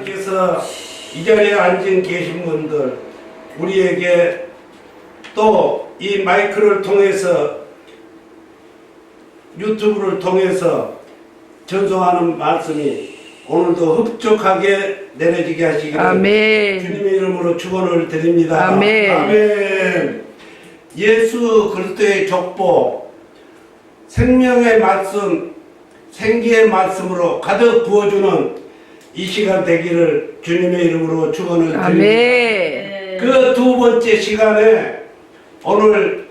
하나님께서 이 자리에 앉은 계신 분들, 우리에게 또 이 마이크를 통해서, 유튜브를 통해서 전송하는 말씀이 오늘도 흡족하게 내려지게 하시기를 아멘. 주님의 이름으로 축원을 드립니다. 아멘. 아멘. 예수 그리스도의 족보, 생명의 말씀, 생기의 말씀으로 가득 부어주는 이 시간 되기를 주님의 이름으로 축원을 드립니다. 아멘. 그 두 번째 시간에 오늘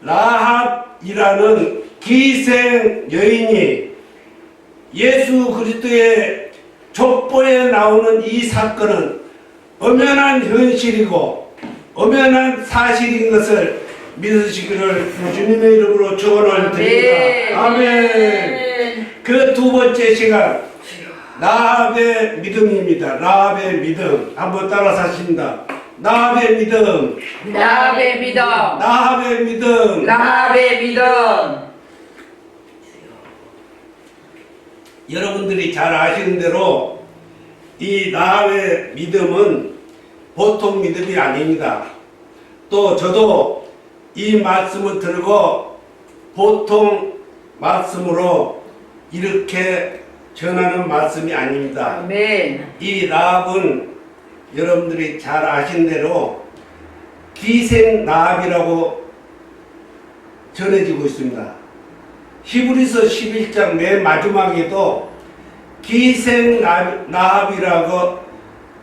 라합이라는 기생 여인이 예수 그리스도의 족보에 나오는 이 사건은 엄연한 현실이고 엄연한 사실인 것을 믿으시기를 주님의 이름으로 축원을 드립니다. 아멘. 그 두 번째 시간 라합의 믿음입니다. 라합의 믿음. 한번 따라서 하십니다. 라합의 믿음. 라합의 믿음. 라합의 믿음. 라합의 믿음. 여러분들이 잘 아시는 대로 이 라합의 믿음은 보통 믿음이 아닙니다. 또 저도 이 말씀을 들고 보통 말씀으로 이렇게 전하는 말씀이 아닙니다. 아멘. 이 라합은 여러분들이 잘 아신 대로 기생 라합이라고 전해지고 있습니다. 히브리서 11장 맨 마지막에도 기생 라합이라고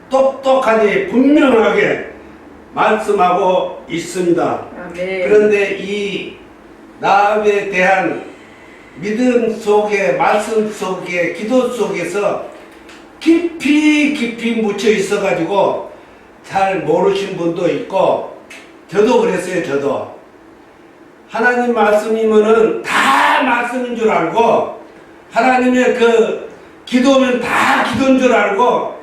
똑똑하게 분명하게 말씀하고 있습니다. 아멘. 그런데 이 라합에 대한 믿음 속에, 말씀 속에, 기도 속에서 깊이 묻혀 있어 가지고 잘 모르신 분도 있고, 저도 그랬어요. 저도 하나님 말씀이면은 다 말씀인 줄 알고, 하나님의 그 기도면 다 기도인 줄 알고,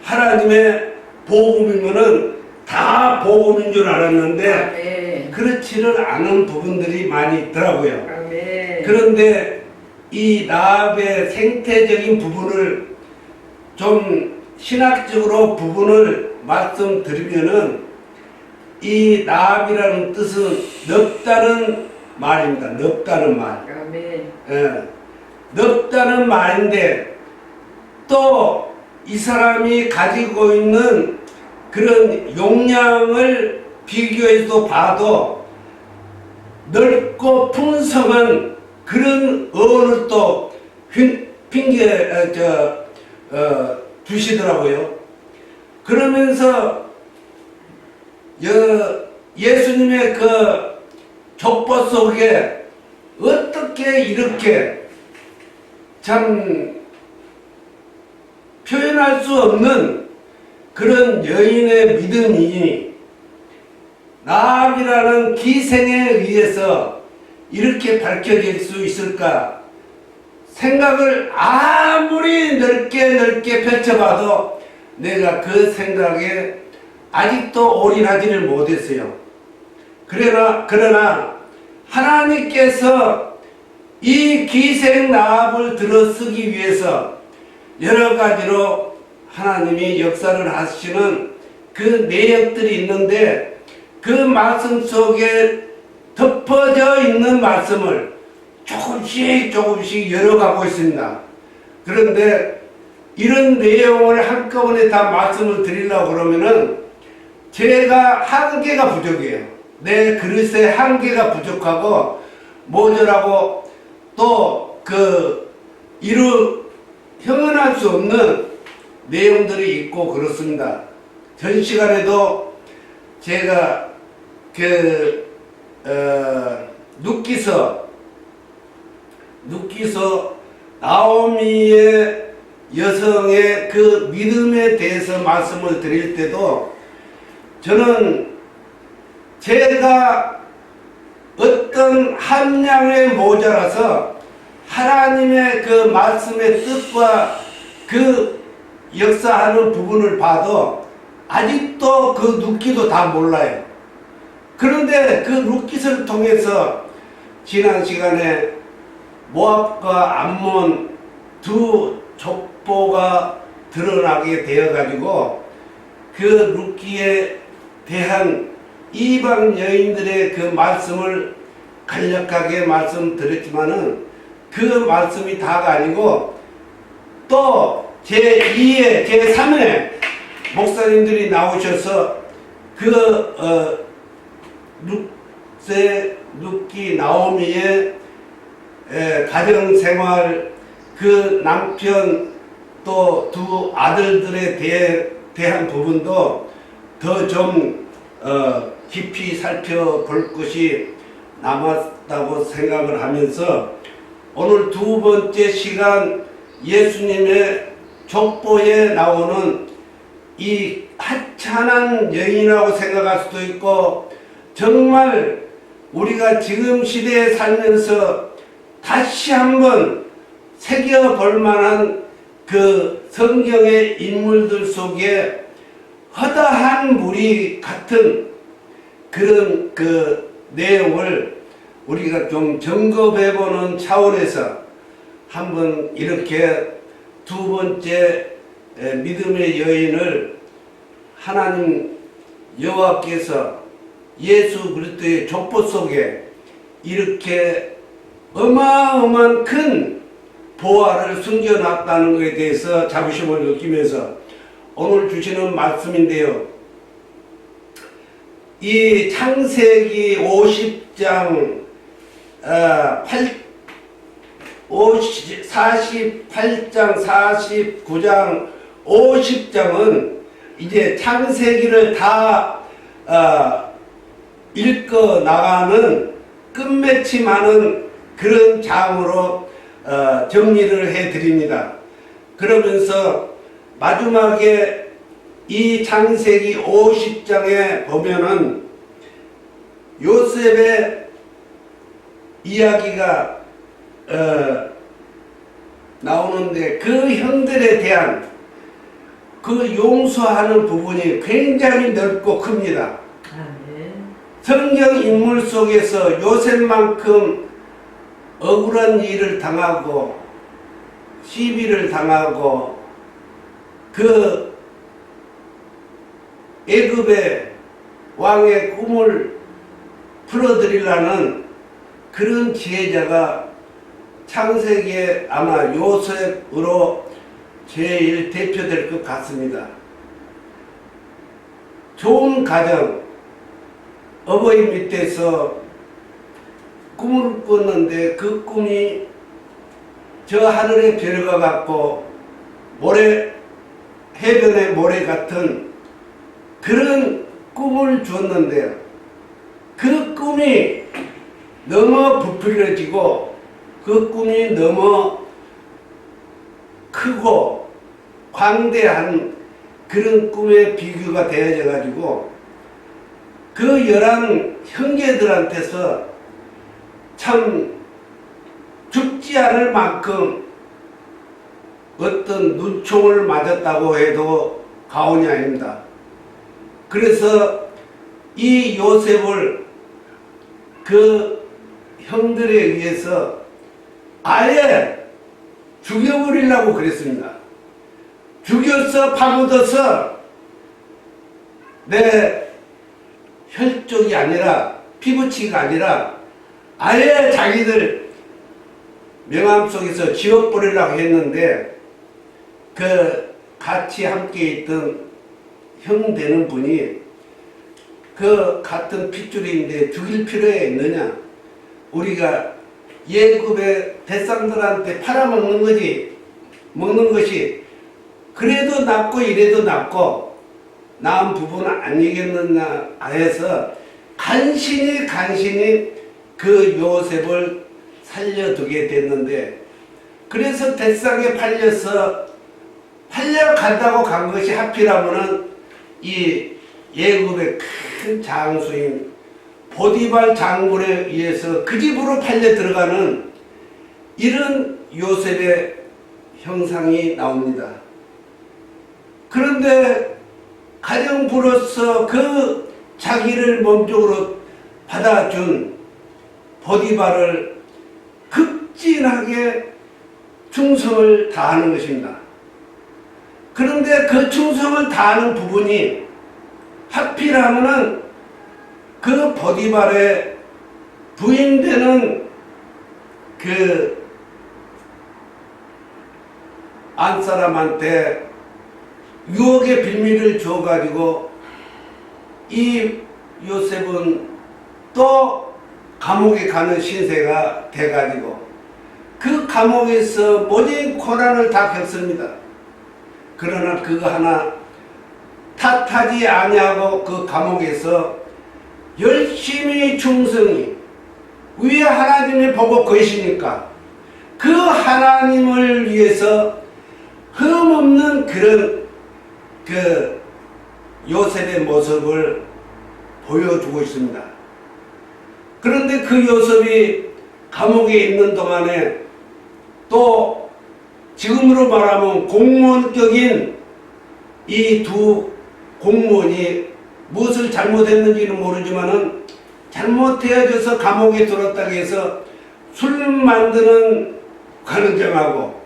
하나님의 복음이면은 다 복음인 줄 알았는데 아멘. 그렇지를 않은 부분들이 많이 있더라고요. 아멘. 그런데 이 라합의 생태적인 부분을 좀 신학적으로 부분을 말씀드리면은, 이 라합이라는 뜻은 넓다는 말입니다. 넓다는 말. 아멘. 예, 넓다는 말인데 또 이 사람이 가지고 있는 그런 용량을 비교해서 봐도 넓고 풍성한 그런 어원을 또 주시더라고요. 그러면서 예수님의 그 족보 속에 어떻게 이렇게 참 표현할 수 없는 그런 여인의 믿음이 라합이라는 기생에 의해서 이렇게 밝혀질 수 있을까 생각을 아무리 넓게 펼쳐봐도 내가 그 생각에 아직도 올인하지를 못했어요. 그러나 하나님께서 이 기생 라합을 들어쓰기 위해서 여러 가지로 하나님이 역사를 하시는 그 내역들이 있는데, 그 말씀 속에 덮어져 있는 말씀을 조금씩 열어가고 있습니다. 그런데 이런 내용을 한꺼번에 다 말씀을 드리려고 그러면은 제가 한계가 부족해요. 내 그릇에 한계가 부족하고 모자라고 또 형언할 수 없는 내용들이 있고 그렇습니다. 전 시간에도 제가 룻기서 나오미의 여성의 그 믿음에 대해서 말씀을 드릴 때도 저는 제가 어떤 함량에 모자라서 하나님의 그 말씀의 뜻과 그 역사하는 부분을 봐도 아직도 그 룻기도 다 몰라요. 그런데 그 룻기서를 통해서 지난 시간에 모압과 암몬 두 족보가 드러나게 되어가지고 그 룻기에 대한 이방 여인들의 그 말씀을 간략하게 말씀드렸지만은 그 말씀이 다가 아니고 또 제2회, 제3회 목사님들이 나오셔서 그 룻기 나오미의 가정생활, 그 남편 또 두 아들들에 대한 부분도 더 좀 깊이 살펴볼 것이 남았다고 생각을 하면서 오늘 두 번째 시간 예수님의 족보에 나오는 이 하찮은 여인이라고 생각할 수도 있고 정말 우리가 지금 시대에 살면서 다시 한번 새겨볼 만한 그 성경의 인물들 속에 허다한 무리 같은 그런 그 내용을 우리가 좀 점검해보는 차원에서 한번 이렇게 두 번째 믿음의 여인을 하나님 여호와께서 예수 그리스도의 족보 속에 이렇게 어마어마한 큰 보화를 숨겨놨다는 것에 대해서 자부심을 느끼면서 오늘 주시는 말씀인데요. 이 창세기 50장 48장 49장 50장은 이제 창세기를 다 읽어 나가는 끝맺힘하는 그런 장으로 정리를 해 드립니다. 그러면서 마지막에 이 창세기 50장에 보면은 요셉의 이야기가 나오는데 그 형들에 대한 그 용서하는 부분이 굉장히 넓고 큽니다. 성경 인물 속에서 요셉만큼 억울한 일을 당하고 시비를 당하고 그 애굽의 왕의 꿈을 풀어드리려는 그런 지혜자가 창세기에 아마 요셉으로 제일 대표될 것 같습니다. 좋은 가정, 어버이 밑에서 꿈을 꿨는데 그 꿈이 저 하늘의 별과 같고 해변의 모래 같은 그런 꿈을 줬는데요. 그 꿈이 너무 부풀려지고 그 꿈이 너무 크고 광대한 그런 꿈의 비교가 되어져 가지고 그 11 형제들한테서 참 죽지 않을 만큼 어떤 눈총을 맞았다고 해도 과언이 아닙니다. 그래서 이 요셉을 그 형들에 의해서 아예 죽여버리려고 그랬습니다. 죽여서 파묻어서 내 혈족이 아니라 피부치가 아니라 아예 자기들 명함 속에서 지워버리려고 했는데 그 같이 함께 있던 형 되는 분이 그 같은 핏줄인데 죽일 필요가 있느냐? 우리가 예굽의 대상들한테 팔아먹는 거지. 먹는 것이 그래도 낫고 이래도 낫고 나은 부분은 아니겠느냐 해서 간신히 그 요셉을 살려두게 됐는데 그래서 대상에 팔려간다고 간 것이 하필하면은 이 예굽의 큰 장수인 보디발 장군에 의해서 그 집으로 팔려 들어가는 이런 요셉의 형상이 나옵니다. 그런데 가정부로서 그 자기를 몸쪽으로 받아준 보디발을 극진하게 충성을 다하는 것입니다. 그런데 그 충성을 다하는 부분이 하필하면은 그 보디발의 부인되는 그 안사람한테 유혹의 빌미를 줘가지고 이 요셉은 또 감옥에 가는 신세가 돼가지고 그 감옥에서 모든 고난을 다 겪습니다. 그러나 그거 하나 탓하지 아니하고 그 감옥에서 열심히 충성히 왜 하나님이 보고 계시니까 그 하나님을 위해서 흠없는 그런 그 요셉의 모습을 보여주고 있습니다. 그런데 그 요셉이 감옥에 있는 동안에 또 지금으로 말하면 공무원격인 이 두 공무원이 무엇을 잘못했는지는 모르지만은 잘못되어져서 감옥에 들었다고 해서 술 만드는 관원장하고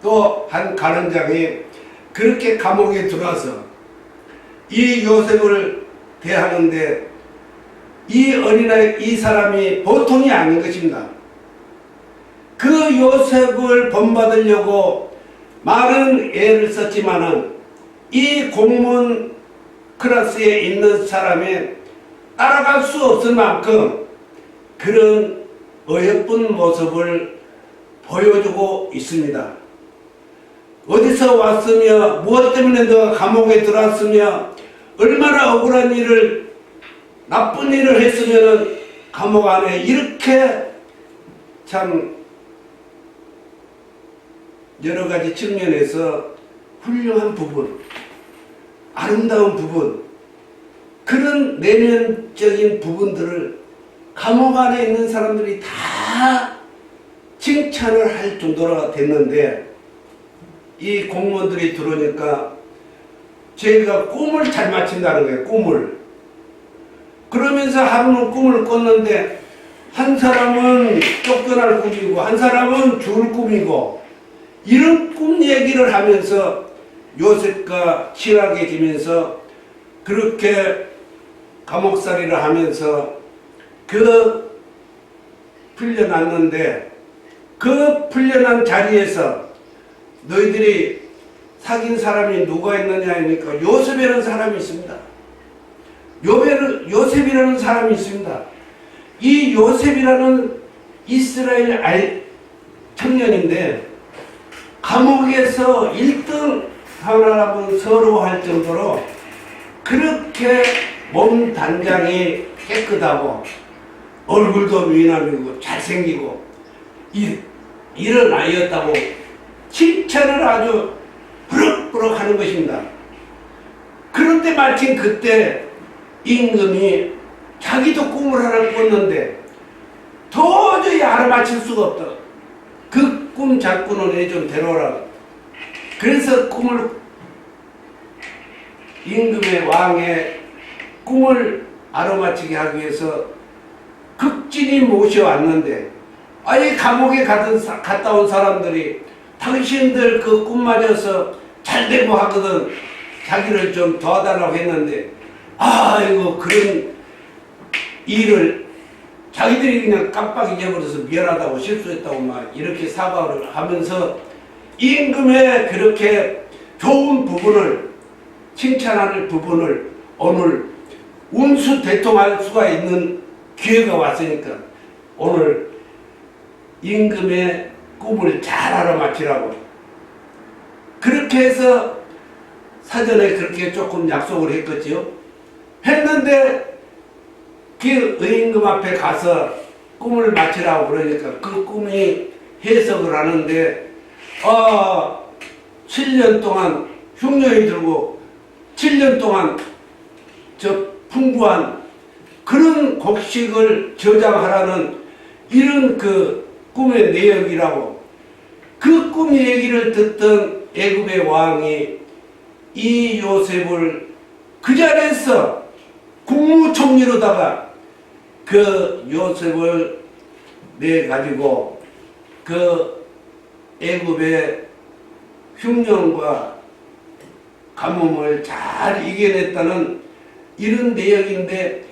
또 한 관원장이 그렇게 감옥에 들어와서 이 요셉을 대하는데 이 어린아이 이 사람이 보통이 아닌 것입니다. 그 요셉을 본받으려고 많은 애를 썼지만은 이 공무원 클래스에 있는 사람이 따라갈 수 없을 만큼 그런 어여쁜 모습을 보여주고 있습니다. 어디서 왔으며 무엇 때문에 너가 감옥에 들어왔으며 얼마나 억울한 일을 나쁜 일을 했으면 감옥 안에 이렇게 참 여러 가지 측면에서 훌륭한 부분, 아름다운 부분, 그런 내면적인 부분들을 감옥 안에 있는 사람들이 다 칭찬을 할 정도로 됐는데 이 공무원들이 들어오니까 저희가 꿈을 잘 맞춘다는 거예요. 꿈을. 그러면서 하루는 꿈을 꿨는데 한 사람은 쫓겨날 꿈이고 한 사람은 죽을 꿈이고 이런 꿈 얘기를 하면서 요셉과 친하게지면서 그렇게 감옥살이를 하면서 그 풀려났는데 그 풀려난 자리에서 너희들이 사귄 사람이 누가 있느냐 하니까 요셉이라는 사람이 있습니다. 요셉이라는 사람이 있습니다. 이 요셉이라는 이스라엘 청년인데 감옥에서 1등 하나라면 서러워할 정도로 그렇게 몸 단장이 깨끗하고 얼굴도 미남이고 잘생기고 이런 아이였다고 칭찬을 아주 부럭부럭 하는 것입니다. 그런데 마침 그때 임금이 자기도 꿈을 하나 꿨는데 도저히 알아맞힐 수가 없다. 그 꿈 잡고는 애 좀 데려오라. 그래서 꿈을 임금의 왕의 꿈을 알아맞히게 하기 위해서 극진히 모셔왔는데 아예 감옥에 갔다 온 사람들이 당신들 그 꿈 맞아서 잘되고 하거든 자기를 좀 도와달라고 했는데 아이고 그런 일을 자기들이 그냥 깜빡 잊어버려서 미안하다고 실수했다고 막 이렇게 사과를 하면서 임금의 그렇게 좋은 부분을 칭찬하는 부분을 오늘 운수대통할 수가 있는 기회가 왔으니까 오늘 임금의 꿈을 잘 알아맞히라고 그렇게 해서 사전에 그렇게 조금 약속을 했겠지요. 했는데 그 임금 앞에 가서 꿈을 맞히라고 그러니까 그 꿈이 해석을 하는데 7년 동안 흉년이 들고 7년 동안 저 풍부한 그런 곡식을 저장하라는 이런 그 꿈의 내역이라고 그 꿈 얘기를 듣던 애굽의 왕이 이 요셉을 그 자리에서 국무총리로다가 그 요셉을 내가지고 그 애굽의 흉년과 가뭄을 잘 이겨냈다는 이런 내용인데,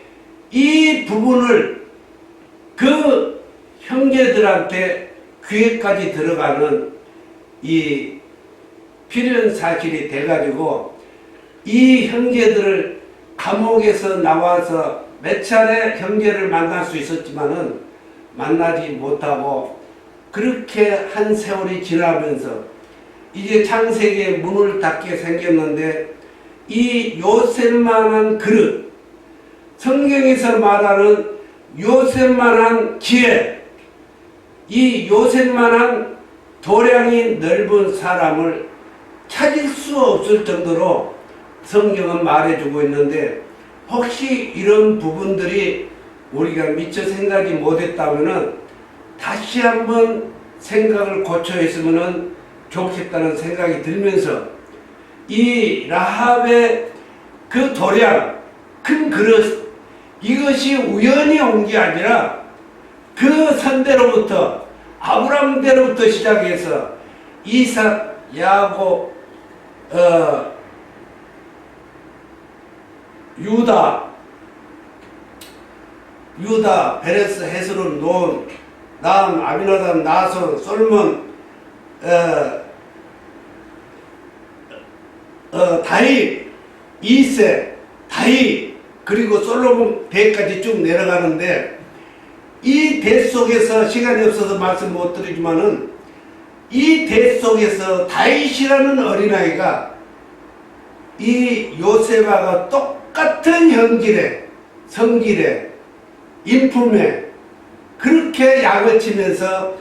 이 부분을 그 형제들한테 귀에까지 들어가는 이 필연 사실이 돼가지고 이 형제들을 감옥에서 나와서 몇 차례 형제를 만날 수 있었지만은 만나지 못하고 그렇게 한 세월이 지나면서 이제 창세기의 문을 닫게 생겼는데, 이 요셉만한 그릇, 성경에서 말하는 요셉만한 지혜, 이 요셉만한 도량이 넓은 사람을 찾을 수 없을 정도로 성경은 말해주고 있는데, 혹시 이런 부분들이 우리가 미처 생각이 못했다면은 다시 한번 생각을 고쳐했으면 좋겠다는 생각이 들면서, 이 라합의 그 도량, 큰 그릇, 이것이 우연히 온 게 아니라 그 선대로부터, 아브라함대로부터 시작해서 이삭, 야곱, 유다, 베레스, 헤스론, 논, 남, 아비나답, 나손, 솔몬, 다윗, 이세, 다윗, 그리고 솔로몬 대까지 쭉 내려가는데, 이 대 속에서 시간이 없어서 말씀 못 드리지만은 이 대 속에서 다윗이라는 어린아이가 이 요셉하고 똑같은 형질에, 성질에, 인품에 그렇게 약을 치면서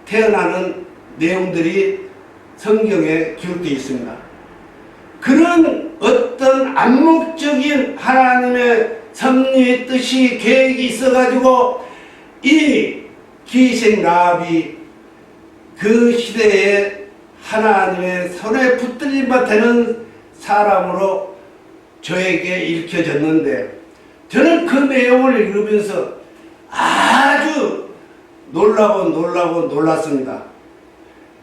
태어나는 내용들이 성경에 기록되어 있습니다. 그런 어떤 암묵적인 하나님의 섭리의 뜻이, 계획이 있어가지고 이 기생 라합이 그 시대에 하나님의 손에 붙들림 바 되는 사람으로 저에게 읽혀졌는데, 저는 그 내용을 읽으면서 아주 놀랐습니다.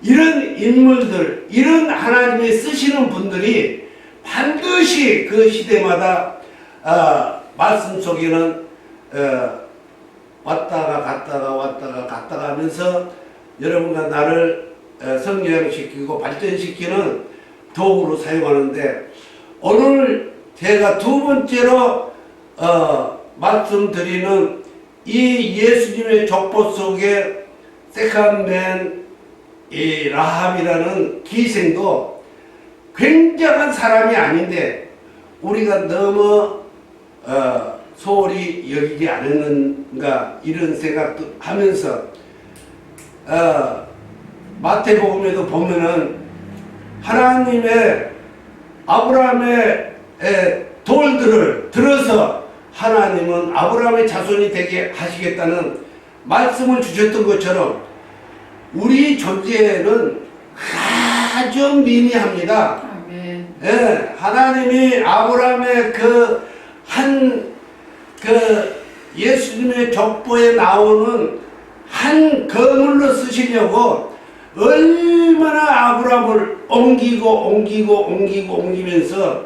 이런 인물들, 이런 하나님이 쓰시는 분들이 반드시 그 시대마다 말씀 속에는 왔다가 갔다가 하면서 여러분과 나를 성장시키고 발전시키는 도구로 사용하는데, 오늘 제가 두 번째로 말씀드리는 이 예수님의 족보 속에 세컨맨 이 라합이라는 기생도 굉장한 사람이 아닌데 우리가 너무 소홀히 여기지 않았는가, 이런 생각도 하면서 마태복음에도 보면은 하나님의 아브라함의 돌들을 들어서 하나님은 아브라함의 자손이 되게 하시겠다는 말씀을 주셨던 것처럼 우리 존재는 아주 미미합니다. 아멘. 예, 하나님이 아브라함의 예수님의 족보에 나오는 한 거물로 쓰시려고 얼마나 아브라함을 옮기면서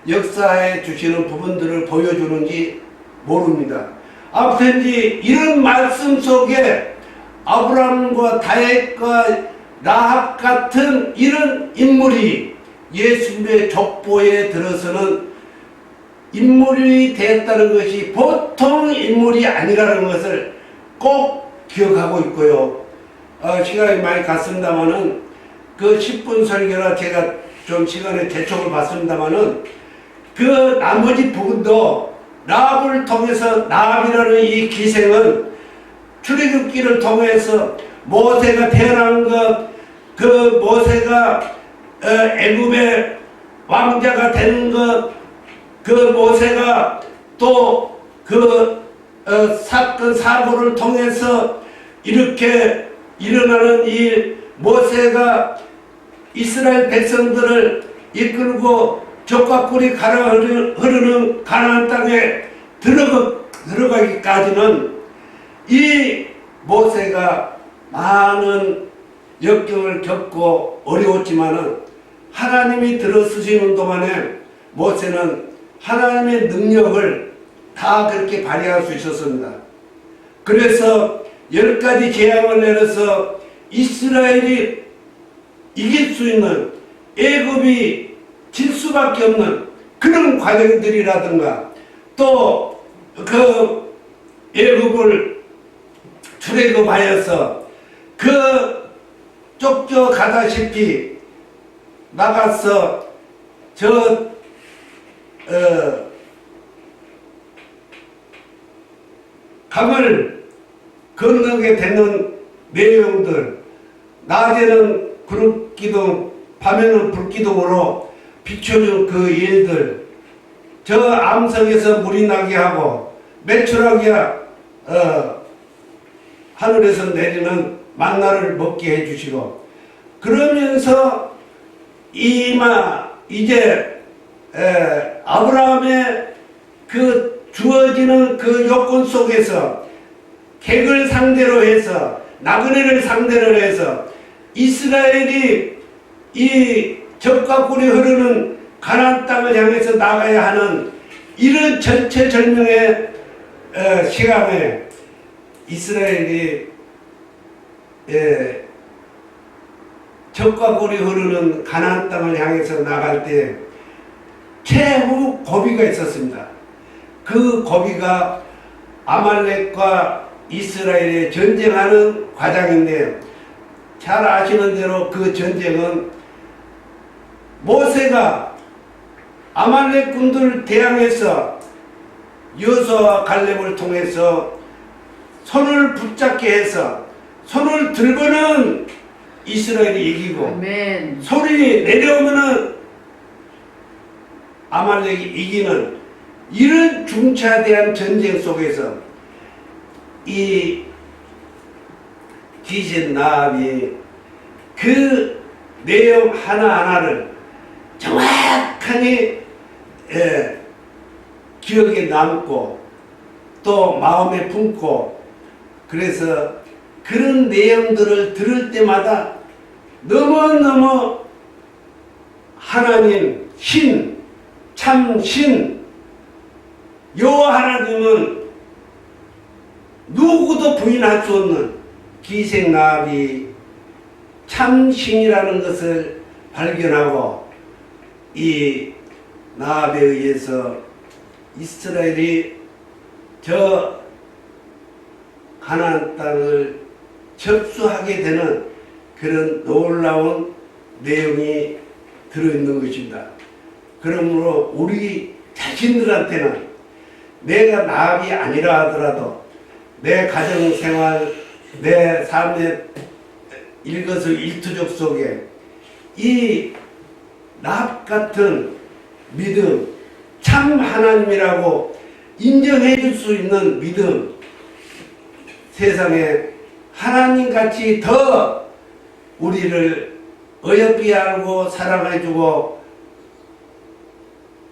역사해 주시는 부분들을 보여주는지 모릅니다. 아무튼 이런 말씀 속에 아브라함과 다윗과 라합 같은 이런 인물이 예수님의 족보에 들어서는 인물이 됐다는 것이 보통 인물이 아니라는 것을 꼭 기억하고 있고요. 시간이 많이 갔습니다마는 그 10분 설교라 제가 좀 시간에 재촉을 받습니다마는 그 나머지 부분도 라합을 통해서, 라합이라는 이 기생은 출애굽기를 통해서 모세가 태어난 것, 그 모세가 애굽의 왕자가 되는 것, 그 모세가 또 그 사건 사고를 통해서 이렇게 일어나는 일, 모세가 이스라엘 백성들을 이끌고 젖과 꿀이 가라 흐르는 가나안 땅에 들어가기까지는 이 모세가 많은 역경을 겪고 어려웠지만은 하나님이 들어쓰시는 동안에 모세는 하나님의 능력을 다 그렇게 발휘할 수 있었습니다. 그래서 10가지 재앙을 내려서 이스라엘이 이길 수 있는, 애굽이 질 수밖에 없는 그런 과정들이라든가, 또 그 애굽을 출애굽하여서 그 쫓겨가다시피 나가서 강을 건너게 되는 내용들, 낮에는 구름기둥, 밤에는 불기둥으로 비춰준 그 일들, 저 암석에서 물이 나게 하고 메추라기 하늘에서 내리는 만나를 먹게 해주시고, 그러면서 이제 아브라함의 그 주어지는 그 요건 속에서 객을 상대로 해서, 나그네를 상대로 해서 이스라엘이 이 적과 꿀이 흐르는 가나안 땅을 향해서 나가야 하는 이런 절체절명의 시간에 이스라엘이 적과 꿀이 흐르는 가나안 땅을 향해서 나갈 때 최후 고비가 있었습니다. 그 고비가 아말렉과 이스라엘의 전쟁하는 과정인데, 잘 아시는 대로 그 전쟁은 모세가 아말렉 군들을 대항해서 여호수아와 갈렙을 통해서 손을 붙잡게 해서 손을 들고는 이스라엘이 이기고, 아멘. 손이 내려오면은 아말렉이 이기는 이런 중차대한 전쟁 속에서 이 귀신 나합이 그 내용 하나하나를 정확하게 기억에 남고 또 마음에 품고, 그래서 그런 내용들을 들을 때마다 너무너무 하나님 신, 참신, 여호와 하나님은 누구도 부인할 수 없는 기생나합이 참신이라는 것을 발견하고, 이 나합에 의해서 이스라엘이 저 가나안 땅을 접수하게 되는 그런 놀라운 내용이 들어있는 것입니다. 그러므로 우리 자신들한테는 내가 나합이 아니라 하더라도 내 가정생활, 내 삶의 일거수일투족 속에 이 나합 같은 믿음, 참 하나님이라고 인정해 줄 수 있는 믿음, 세상에 하나님같이 더 우리를 어여삐 알고 사랑해주고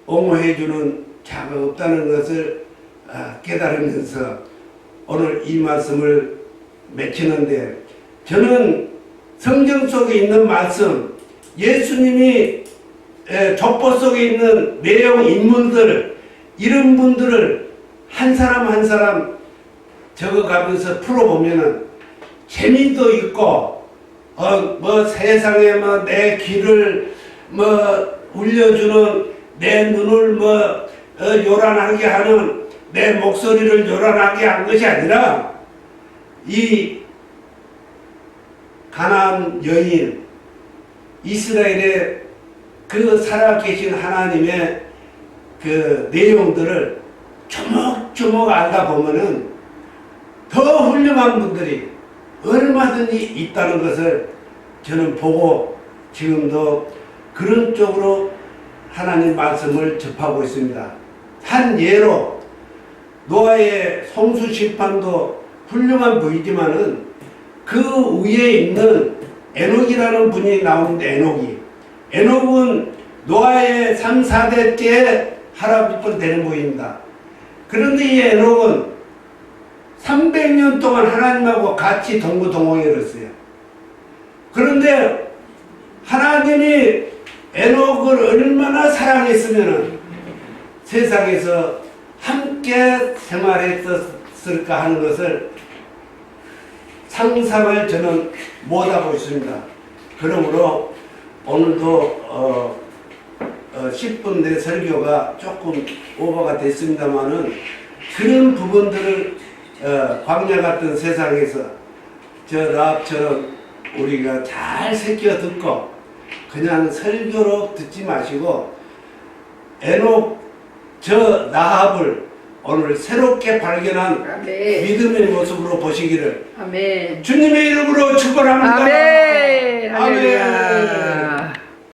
옹호해주는 자가 없다는 것을 깨달으면서 오늘 이 말씀을 맺히는데, 저는 성경 속에 있는 말씀, 예수님이 족보 속에 있는 내용, 인물들, 이런 분들을 한 사람 한 사람 적어가면서 풀어보면은 재미도 있고, 세상에 내 귀를 울려주는, 내 눈을 요란하게 하는, 내 목소리를 요란하게 한 것이 아니라, 이 가나안 여인, 이스라엘의 그 살아계신 하나님의 그 내용들을 조목조목 알다 보면은 더 훌륭한 분들이 얼마든지 있다는 것을 저는 보고 지금도 그런 쪽으로 하나님 말씀을 접하고 있습니다. 한 예로 노아의 홍수 심판도 훌륭한 부이지만은 그 위에 있는 에녹이라는 분이 나오는데, 에녹은 노아의 3, 4대째 할아버지뻘 되는 분입니다. 그런데 이 에녹은 300년 동안 하나님하고 같이 동거동행을 했어요. 그런데 하나님이 에녹을 얼마나 사랑했으면 세상에서 함께 생활했었을까 하는 것을 상상을 저는 못하고 있습니다. 그러므로 오늘도 10분 내 설교가 조금 오버가 됐습니다만은 그런 부분들을 광야 같은 세상에서 저 라합처럼 우리가 잘 새겨 듣고 그냥 설교로 듣지 마시고 에녹 저 라합을 오늘 새롭게 발견한 아멘. 믿음의 모습으로 보시기를 아멘. 주님의 이름으로 축원합니다. 아멘. 아멘. 할렐루야.